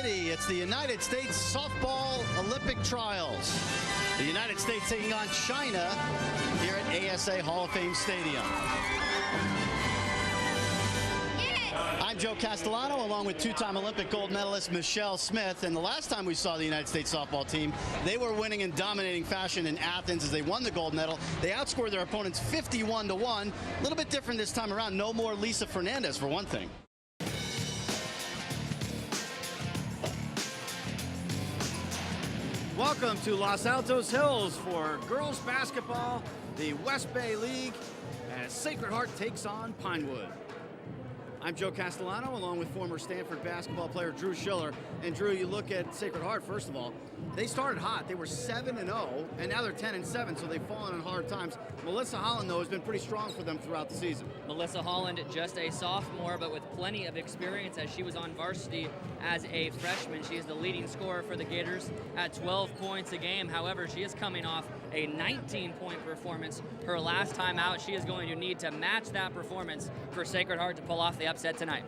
ready. It's the United States Softball Olympic Trials. The United States taking on China here at ASA Hall of Fame Stadium. I'm Joe Castellano, along with two-time Olympic gold medalist Michelle Smith. And the last time we saw the United States softball team, they were winning in dominating fashion in Athens as they won the gold medal. They outscored their opponents 51-1. A little bit different this time around. No more Lisa Fernandez, for one thing. Welcome to Los Altos Hills for girls basketball, the West Bay League, as Sacred Heart takes on Pinewood. I'm Joe Castellano, along with former Stanford basketball player Drew Schiller. And Drew, you look at Sacred Heart, first of all, they started hot. They were 7-0, and now they're 10-7, so they've fallen on hard times. Melissa Holland, though, has been pretty strong for them throughout the season. Melissa Holland, just a sophomore, but with plenty of experience as she was on varsity as a freshman. She is the leading scorer for the Gators at 12 points a game. However, she is coming off a 19-point performance her last time out. She is going to need to match that performance for Sacred Heart to pull off the upset tonight.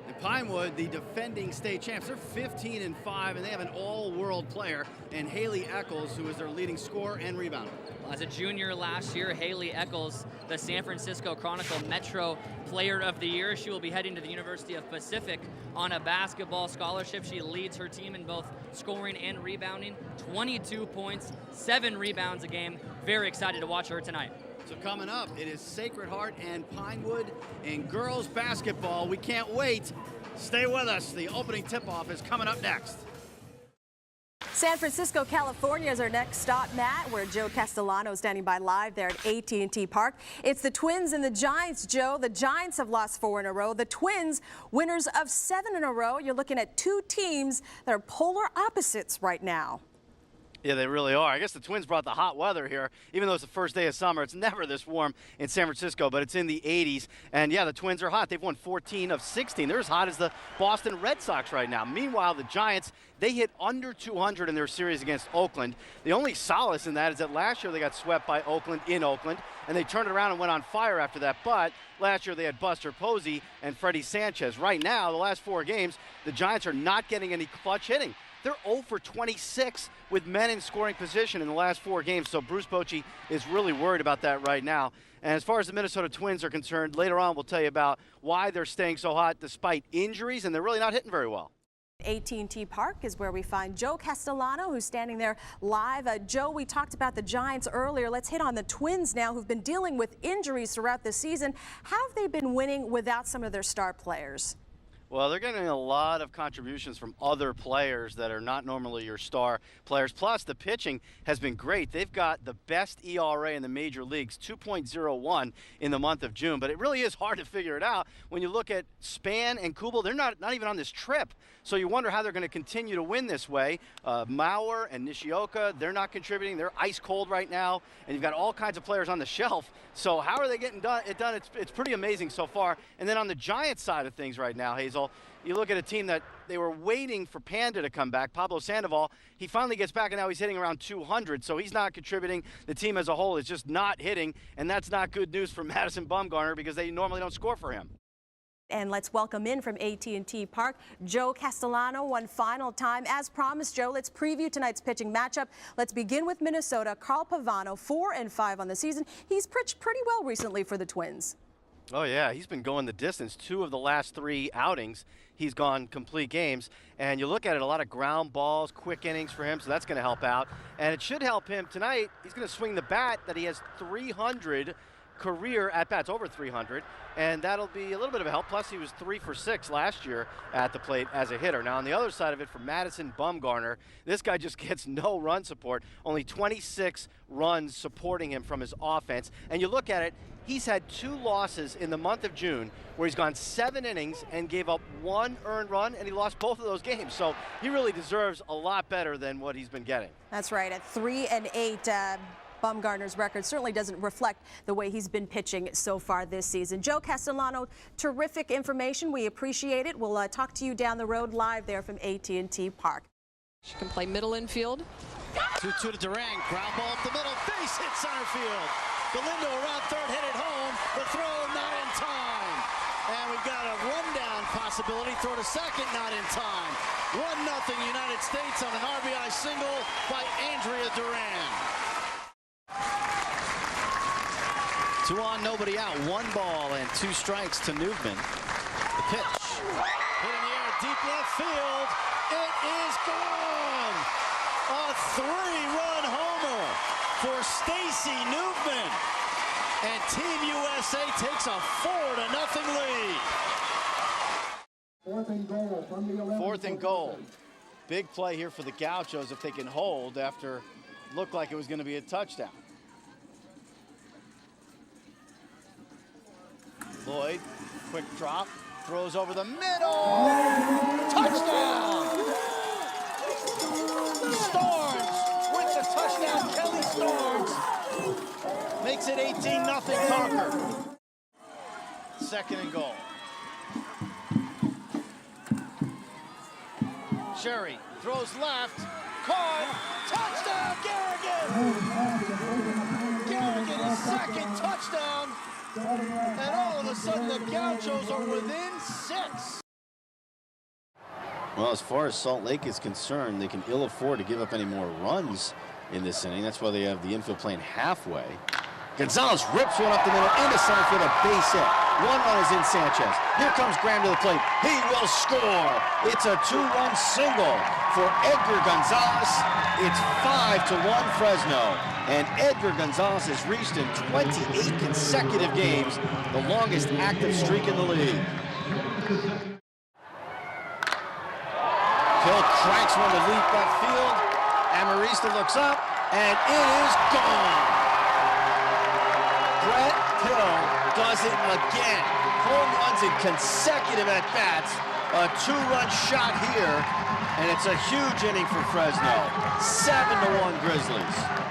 And Pinewood, the defending state champs, they're 15-5, and they have an all-world player in Haley Eccles, who is their leading scorer and rebounder. As a junior last year, Haley Eccles, the San Francisco Chronicle Metro Player of the Year. She will be heading to the University of Pacific on a basketball scholarship. She leads her team in both scoring and rebounding. 22 points, 7 rebounds a game. Very excited to watch her tonight. So coming up, it is Sacred Heart and Pinewood in girls basketball. We can't wait. Stay with us. The opening tip-off is coming up next. San Francisco, California is our next stop, Matt, where Joe Castellano is standing by live there at AT&T Park. It's the Twins and the Giants, Joe. The Giants have lost 4 in a row. The Twins, winners of 7 in a row. You're looking at two teams that are polar opposites right now. Yeah, they really are. I guess the Twins brought the hot weather here. Even though it's the first day of summer, it's never this warm in San Francisco, but it's in the 80s. And yeah, the Twins are hot. They've won 14 of 16. They're as hot as the Boston Red Sox right now. Meanwhile, the Giants, they hit under 200 in their series against Oakland. The only solace in that is that last year they got swept by Oakland in Oakland, and they turned it around and went on fire after that. But last year they had Buster Posey and Freddie Sanchez. Right now, the last 4 games, the Giants are not getting any clutch hitting. They're 0 for 26 with men in scoring position in the last 4 games, so Bruce Bochy is really worried about that right now. And as far as the Minnesota Twins are concerned, later on we'll tell you about why they're staying so hot despite injuries, and they're really not hitting very well. AT&T Park is where we find Joe Castellano, who's standing there live. Joe, we talked about the Giants earlier. Let's hit on the Twins now, who've been dealing with injuries throughout the season. How have they been winning without some of their star players? Well, they're getting a lot of contributions from other players that are not normally your star players. Plus, the pitching has been great. They've got the best ERA in the major leagues, 2.01 in the month of June. But it really is hard to figure it out when you look at Span and Kubel. They're not even on this trip. So you wonder how they're going to continue to win this way. Mauer and Nishioka, they're not contributing. They're ice cold right now. And you've got all kinds of players on the shelf. So how are they getting it done? It's pretty amazing so far. And then on the Giants side of things right now, Hazel, you look at a team that they were waiting for Panda to come back. Pablo Sandoval, he finally gets back, and now he's hitting around 200, so he's not contributing. The team as a whole is just not hitting, and that's not good news for Madison Bumgarner because they normally don't score for him. And let's welcome in from AT&T Park, Joe Castellano, one final time. As promised, Joe, let's preview tonight's pitching matchup. Let's begin with Minnesota. Carl Pavano, 4-5 on the season. He's pitched pretty well recently for the Twins. Oh, yeah, he's been going the distance. 2 of the last 3 outings, he's gone complete games. And you look at it, a lot of ground balls, quick innings for him, so that's going to help out. And it should help him tonight. He's going to swing the bat that he has 300 career at-bats, over 300, and that'll be a little bit of a help. Plus, he was 3 for 6 last year at the plate as a hitter. Now, on the other side of it, for Madison Bumgarner, this guy just gets no run support, only 26 runs supporting him from his offense. And you look at it, he's had 2 losses in the month of June where he's gone 7 innings and gave up 1 earned run, and he lost both of those games. So he really deserves a lot better than what he's been getting. That's right, at 3-8. Bumgarner's record certainly doesn't reflect the way he's been pitching so far this season. Joe Castellano, terrific information. We appreciate it. We'll talk to you down the road live there from AT&T Park. She can play middle infield. 2-2 to Durang. Ground ball up the middle. Base hit center field. Galindo around third, hit it home. The throw not in time. And we've got a rundown possibility. Throw to second, not in time. 1-0 United States on an RBI single by Andrea Duran. 2 on, nobody out. 1 ball and 2 strikes to Newman. The pitch. Hit in the air, deep left field. It is gone. A 3-run homer for Stacy Newman. And Team USA takes a 4-0 lead. 4th and goal from the 11. 4th and goal. Big play here for the Gauchos if they can hold after looked like it was going to be a touchdown. Lloyd, quick drop, throws over the middle. Touchdown! Storms with the touchdown. Kelly Storms makes it 18-0 Concord. 2nd and goal. Sherry throws left, caught, touchdown, Garrigan! Garrigan, his 2nd touchdown, and all of a sudden the Gauchos are within 6. Well, as far as Salt Lake is concerned, they can ill afford to give up any more runs in this inning. That's why they have the infield playing halfway. Gonzalez rips one up the middle into center field, a base hit. 1 run is in Sanchez. Here comes Graham to the plate. He will score. It's a 2-run single for Edgar Gonzalez. It's 5-1 Fresno. And Edgar Gonzalez has reached in 28 consecutive games the longest active streak in the league. Hill cranks one to deep left field. Amarista looks up, and it is gone. Brett Hill does it again. Home runs in consecutive at-bats. A 2-run shot here, and it's a huge inning for Fresno. 7-1 Grizzlies.